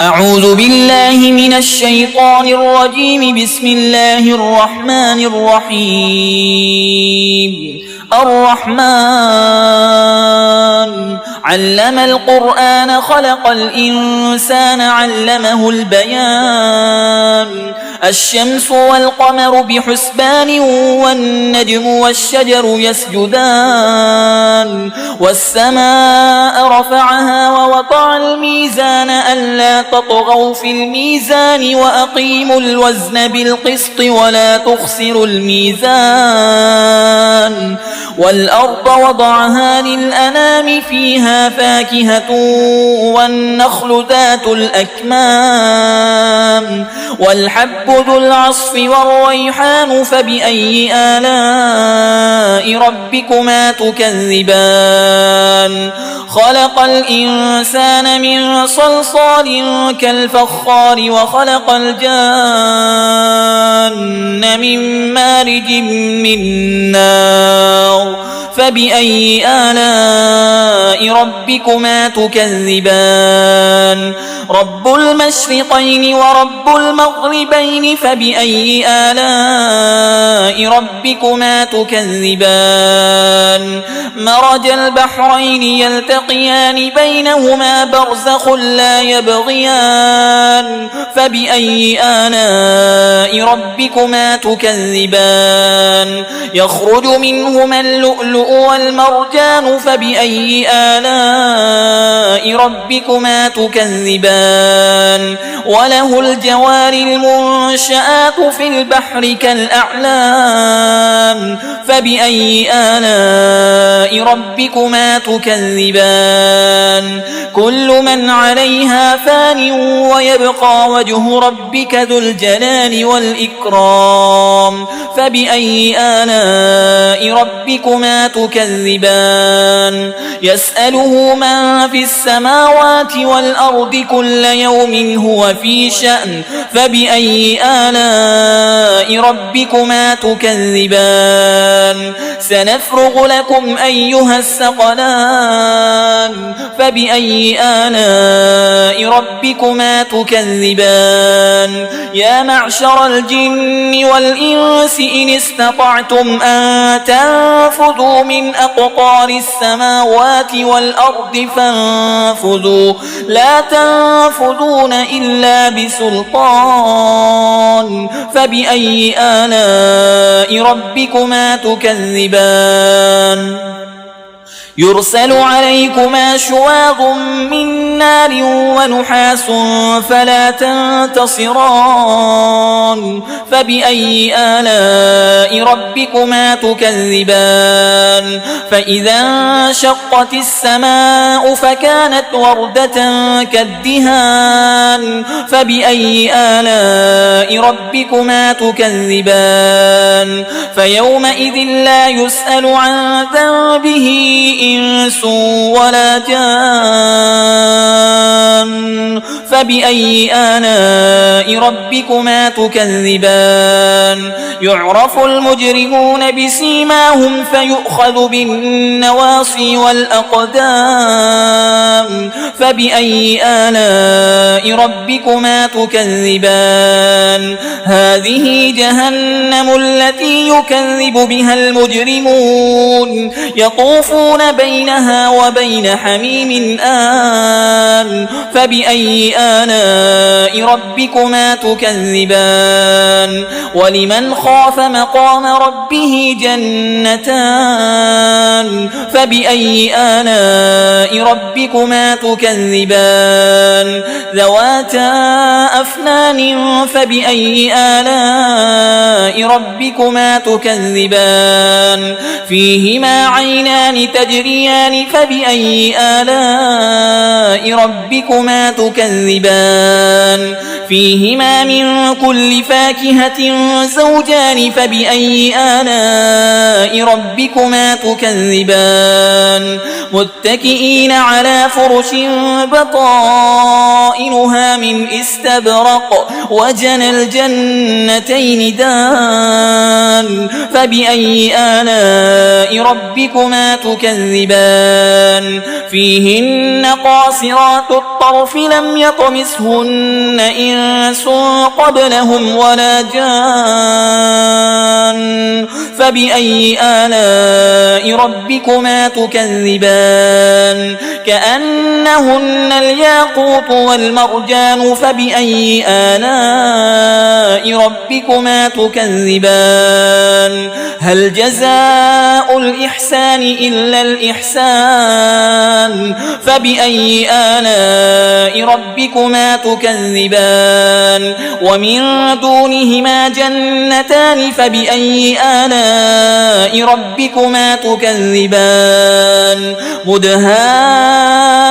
أعوذ بالله من الشيطان الرجيم. بسم الله الرحمن الرحيم. الرحمن علم القرآن خلق الإنسان علمه البيان. الشمس والقمر بحسبان والنجم والشجر يسجدان. والسماء رفعها ووضع الميزان ألا تطغوا في الميزان وأقيموا الوزن بالقسط ولا تخسروا الميزان. والأرض وضعها للأنام فيها فاكهة والنخل ذات الأكمام والحب ذو العصف والريحان. فبأي آلاء ربكما تكذبان؟ خلق الإنسان من صلصال كالفخار وخلق الجان من مارج من نار. فبأي آلاء ربكما تكذبان؟ رب المشرقين ورب المغربين. فبأي آلاء ربكما تكذبان؟ مرج البحرين يلتقيان بينهما برزخ لا يبغيان. فبأي آلاء ربكما تكذبان؟ يخرج منهما اللؤلؤ والمرجان. فبأي آلاء ربكما تكذبان؟ وله الجوار المنشآت في البحر كالأعلام. فبأي آلاء ربكما تكذبان؟ كل من عليها فان ويبقى وجه ربك ذو الجلال والإكرام. فبأي آلاء ربكما تكذبان؟ يسأله من في السماوات والأرض كل يوم هو في شأن. فبأي آلاء ربكما تكذبان؟ سنفرغ لكم أيها الثقلان. فبأي آلاء ربكما تكذبان؟ يا معشر الجن والإنس إن استطعتم أن تنفذوا من أقطار السماوات والأرض فانفذوا لا تنفذون إلا بسلطان. فبأي آلاء ربكما تكذبان؟ يرسل عليكما شواظ من نار ونحاس فلا تنتصران. فبأي آلاء ربكما تكذبان؟ فإذا انشقت السماء فكانت وردة كالدهان. فبأي آلاء ربكما تكذبان؟ فيومئذ لا يسأل عن ذنبه إنس ولا جان. فبأي آلاء ربكما تكذبان؟ يعرف المجرمون بسيماهم فيؤخذ بالنواصي والأقدام. فبأي آلاء ربكما تكذبان؟ هذه جهنم التي يكذب بها المجرمون يطوفون بينها وبين حميم آن. فبأي آلاء ربكما تكذبان؟ ولمن خاف مقام ربه جنتان. فبأي آلاء ربكما تكذبان؟ ذواتا أفنان. فبأي آلاء ربكما تكذبان؟ فيهما عينان تجريان. فبأي آلاء ربكما تكذبان؟ فيهما من كل فاكهة زوجان. فبأي آلاء ربكما تكذبان؟ متكئين على فرش بطائنها من من استبرق وجنى الجنتين دان فبأي آلاء ربكما تكذبان فيهن قاصرات الطرف لم يطمثهن إنس قبلهم ولا جان فبأي آلاء ربكما تكذبان كأنهن الياقوت والمرجان فبأي آلاء ربكما تكذبان هل جزاء الإحسان إلا الإحسان فبأي آلاء ربكما تكذبان ومن دونهما جنتان فبأي آلاء ربكما تكذبان مدهامتان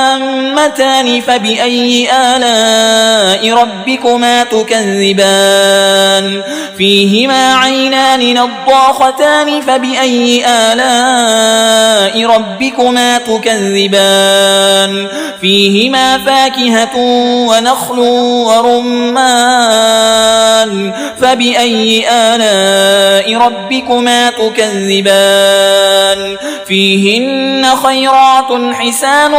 فبأي آلاء ربكما تكذبان فيهما عينان نضاختان فبأي آلاء ربكما تكذبان فيهما فاكهة ونخل ورمان فبأي آلاء ربكما تكذبان فيهن خيرات حسان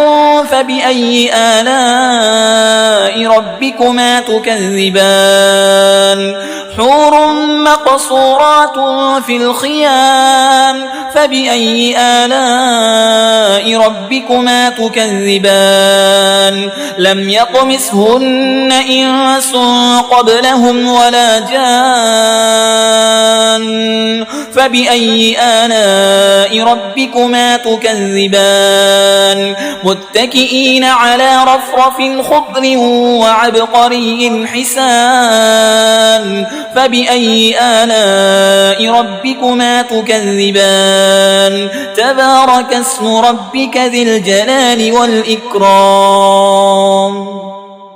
فبأي آلاء ربكما تكذبان حور مقصورات في الخيام فبأي آلاء ربكما تكذبان لم يطمثهن إنس قبلهم ولا جان فبأي آلاء ربكما تكذبان متكئين على رفرف خضر وعبقري حسان فبأي آلاء ربكما تكذبان تبارك اسم ربك ذي الجلال والإكرام